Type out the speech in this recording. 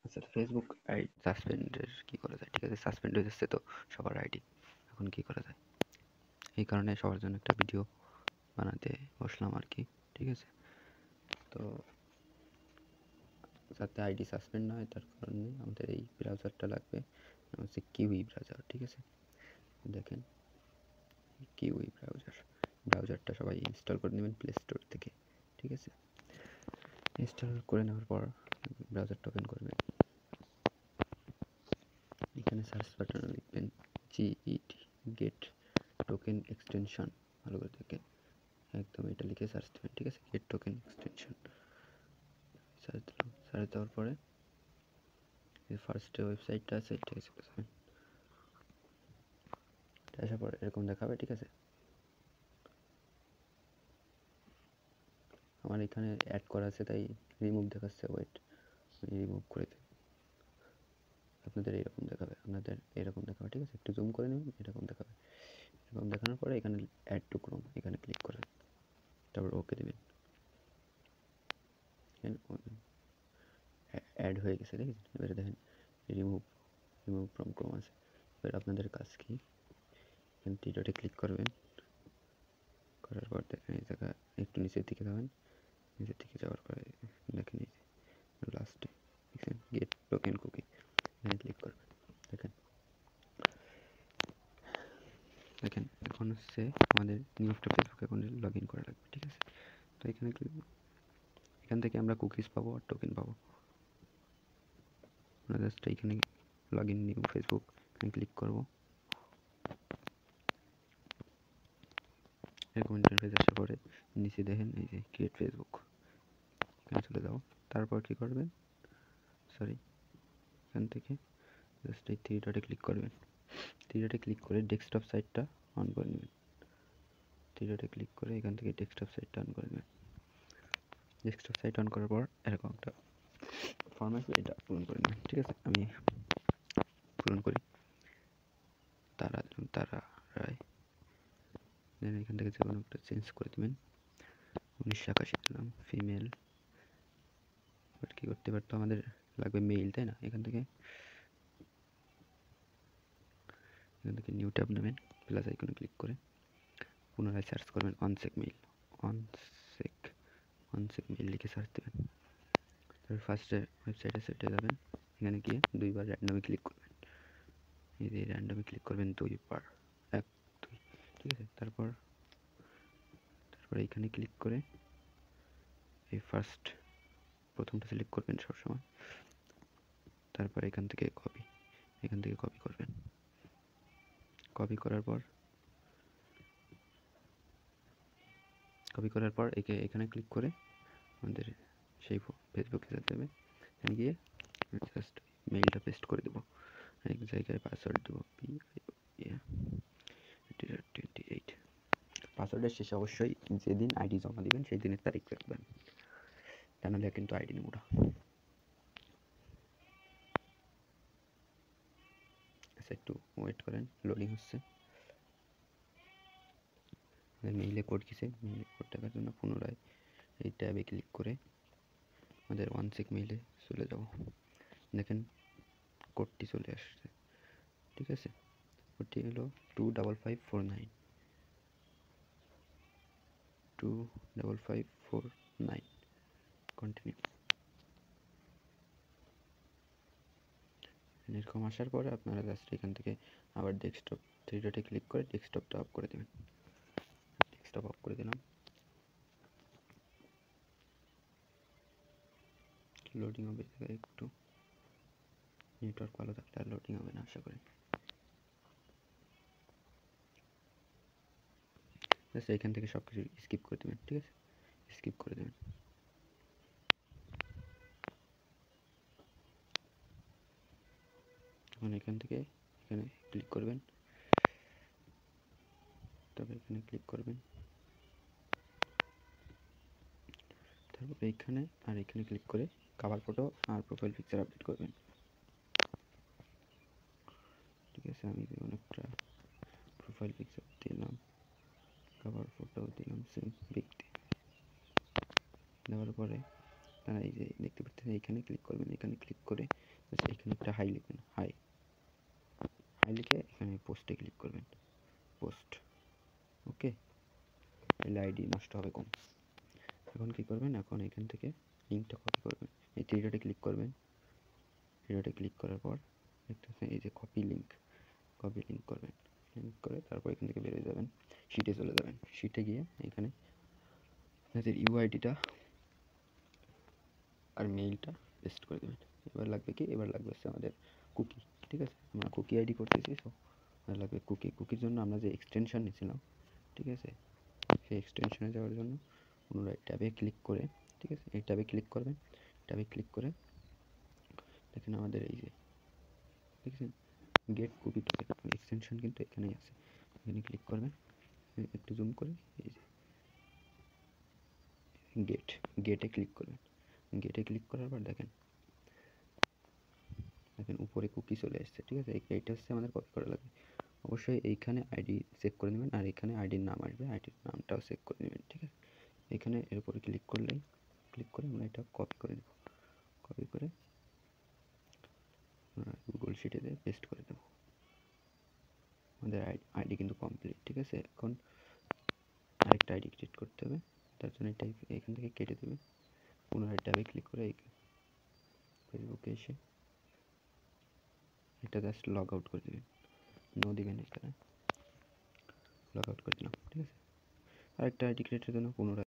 আচ্ছা, Facebook ID সাসপেন্ডের কি করা যায়? ঠিক আছে, সাসপেন্ড হয়ে যাচ্ছে তো সবার আইডি, এখন কি করা যায়? এই কারণে সবার জন্য একটা ভিডিও বানাতে বসলাম আর কি। ঠিক আছে, তো যাতে আইডি সাসপেন্ড না হয় তার কারণে আমাদের এই ব্রাউজারটা লাগবে, হচ্ছে কিউই ব্রাউজার। ঠিক আছে, দেখেন কিউই ব্রাউজারটা সবাই ইনস্টল করে নেবেন প্লে স্টোর থেকে। ঠিক আছে, ইনস্টল করে নেওয়ার পর ব্রাউজারটা ওপেন করবেন। এখানে সার্চ বাটনে লিখবেন জিইটি, গেট টোকেন এক্সটেনশন। ভালো করে দেখেন, একদম এটা লিখে সার্চ দেবেন। ঠিক আছে, গেট টোকেন এক্সটেনশন সার্চ দিলাম। সার্চ দেওয়ার পরে ফার্স্টে ওয়েবসাইটটা আছে, এটাকে চলে যাবেন। এটা আসার পর এরকম দেখাবে। ঠিক আছে, আমার এখানে অ্যাড করা আছে তাই রিমুভ দেখাচ্ছে, ওয়েট রিমুভ করে দিই। আপনাদের এরকম দেখাবে, ঠিক আছে, একটু জুম করে নেবেন, এরকম দেখাবে। এরকম দেখানোর পরে এখানে অ্যাড টু ক্রোম, এখানে ক্লিক করে তারপর ওকে দেবেন। অ্যাড হয়ে গেছে, দেখেছেন? এবারে দেখেন রিমুভ ফ্রম ক্রোম আছে। এবার আপনাদের কাজ কি, এখানে থ্রি ডটে ক্লিক করবেন, করার পর দেখেন এই জায়গা একটু নিচের দিকে যাবেন। নিচের দিকে যাওয়ার পরে দেখেন এই যে লাস্টে দেখছেন গেট টোকেন কুকি, এখানে ক্লিক করবেন। দেখেন এখন হচ্ছে আমাদের নিউ একটা ফেসবুক অ্যাকাউন্টে লগ ইন করা লাগবে। ঠিক আছে, তো এখান থেকে আমরা কুকিজ পাবো আর টোকেন পাবো। আমরা জাস্ট এখানে লগ ইন নিউ ফেসবুক, এখানে ক্লিক করবো। এরকম ইন্টারফেস আসার পরে নিচে দেখেন এই যে ক্রিয়েট ফেসবুক, এখানে চলে যাও। তারপর কি করবেন, এখান থেকে জাস্ট এই থ্রি ডটে ক্লিক করবেন। থ্রি ডটে ক্লিক করে ডেস্কটপ সাইটটা অন করে নেবেন। থ্রি ডটে ক্লিক করে এখান থেকে ডেস্কটপ সাইটটা অন করে নেবেন। ডেস্কটপ সাইট অন করার পর এরকম একটা ফর্ম আসবে, এটা পূরণ করে নেবেন। ঠিক আছে, আমি পূরণ করি। তারা রায়, দেন এখান থেকে যে কোনো একটা চেঞ্জ করে দেবেন। 1981 দিলাম, ফিমেল। বাট কী করতে পারতো, আমাদের লাগবে মেইল, তাই না? এখান থেকে নিউ ট্যাব নেবেন, প্লাস আইকনে ক্লিক করে পুনরায় সার্চ করবেন অনসেক মেইল। অনসেক মেইল লিখে সার্চ দেবেন। তারপর ফার্স্টে ওয়েবসাইটে সেটে যাবেন, এখানে গিয়ে দুইবার র্যান্ডমে ক্লিক করবেন। এই যে র্যান্ডমে ক্লিক করবেন 2 বার, 1 2। ঠিক আছে, তারপর এইখানে ক্লিক করে এই প্রথমটা সিলেক্ট করবেন সবসময়। তারপর এখান থেকে কপি করবেন। কপি করার পর এখানে ক্লিক করে আমাদের সেই ফেসবুকে যেতে হবে। এখানে গিয়ে জাস্ট মেইলটা পেস্ট করে দেবো, এক জায়গায় পাসওয়ার্ড দেবো PI28। পাসওয়ার্ডের শেষে অবশ্যই যেদিন আইডি জমা দিবেন সেই দিনের তারিখ রাখবেন, তা নাহলে কিন্তু আইডি নেব না। আচ্ছা, একটু ওয়েট করেন, লোডিং হচ্ছে। মেইলে কোড গেছে, মেইলে কোড দেখার জন্য পুনরায় এই ট্যাবে ক্লিক করে আমাদের ওয়ানসেক মেইলে চলে যাব। দেখেন কোডটি চলে আসছে। ঠিক আছে, কোডটি হলো 25549 25549। কন্টিনিউ। এরকম আসার পরে আপনারা জাস্ট এখান থেকে আবার ডেস্কটপ থ্রি ডটে ক্লিক করে ডেস্কটপটা অফ করে দেবেন। ডেস্কটপ অফ করে দিলাম। লোডিং হবে, একটু নেটওয়ার্ক ভালো থাকলে আর লোডিং হবে না আশা করি। জাস্ট এখান থেকে সব কিছু স্কিপ করে দেবেন। ঠিক আছে, স্কিপ করে দেবেন। এখন এখান থেকে এখানে ক্লিক করবেন, তবে এখানে ক্লিক করবেন, তারপর এইখানে আর এখানে ক্লিক করে কভার ফটো আর প্রোফাইল পিকচার আপডেট করবেন। ঠিক আছে, আমি যেমন একটা প্রোফাইল পিকচার দিলাম, কভার ফটো দিলাম সেম ব্যক্তি, দেওয়ার পরে আপনারা এই যে দেখতে পাচ্ছেন এইখানে ক্লিক করবেন, এখানে ক্লিক করে এখানে একটা হাই লিখবেন, হাই লিখে এখানে পোস্টে ক্লিক করবেন, পোস্ট। ওকে, তাহলে আইডি নষ্ট হবে কম। এখন কী করবেন, এখন এখান থেকে লিঙ্কটা কপি করবেন, এই থ্রি ডটে ক্লিক করবেন, থ্রি ডটে ক্লিক করার পর দেখতেছেন এই যে কপি লিঙ্ক করবেন, লিঙ্ক করে তারপর এখান থেকে বেরিয়ে যাবেন, শিটে চলে যাবেন। শিটে গিয়ে এখানে আপনাদের ইউআইডিটা আর মেইলটা পেস্ট করে দেবেন। এবার লাগবে কি, এবার লাগবে হচ্ছে আমাদের কুকি। ঠিক আছে, আমরা কুকি আইডি করতেছি, সো লাগবে কুকি। কুকির জন্য আমরা যে এক্সটেনশন নিয়েছিলাম, ঠিক আছে, সেই এক্সটেনশনে যাওয়ার জন্য পুনরায় ট্যাবে ক্লিক করে, ঠিক আছে, এই ট্যাবে ক্লিক করবেন, ট্যাবে ক্লিক করে দেখেন আমাদের এই যে দেখছেন গেট কুকি এক্সটেনশন কিন্তু এখানেই আছে, এখানে ক্লিক করবেন, একটু জুম করে এই যে গেটে ক্লিক করবেন। গেটে ক্লিক করার পর দেখেন উপরে কুকি চলে আসছে। ঠিক আছে, এইটা হচ্ছে আমাদের কপি করা লাগবে। অবশ্যই এইখানে আইডি চেক করে নেবেন, আর এখানে আইডির নাম আসবে, আইডির নামটাও চেক করে নেবেন। ঠিক আছে, এখানে এর উপরে ক্লিক করে আমরা এটা কপি করে নেব, কপি করে গুগল শিটে দিয়ে পেস্ট করে দেবো। আমাদের আইডি কিন্তু কমপ্লিট। ঠিক আছে, এখন আরেকটা আইডি ক্রিয়েট করতে হবে, তার জন্য এখান থেকে কেটে দেবে, পুনরায় ট্যাবে ক্লিক করে ফেসবুকে এসে এটা জাস্ট লগ আউট করে দেবেন, নো দিবেন, এখানে লগ আউট করে দিলাম। ঠিক আছে, আরেকটা আইডি ক্রিয়েটের জন্য পুনরায়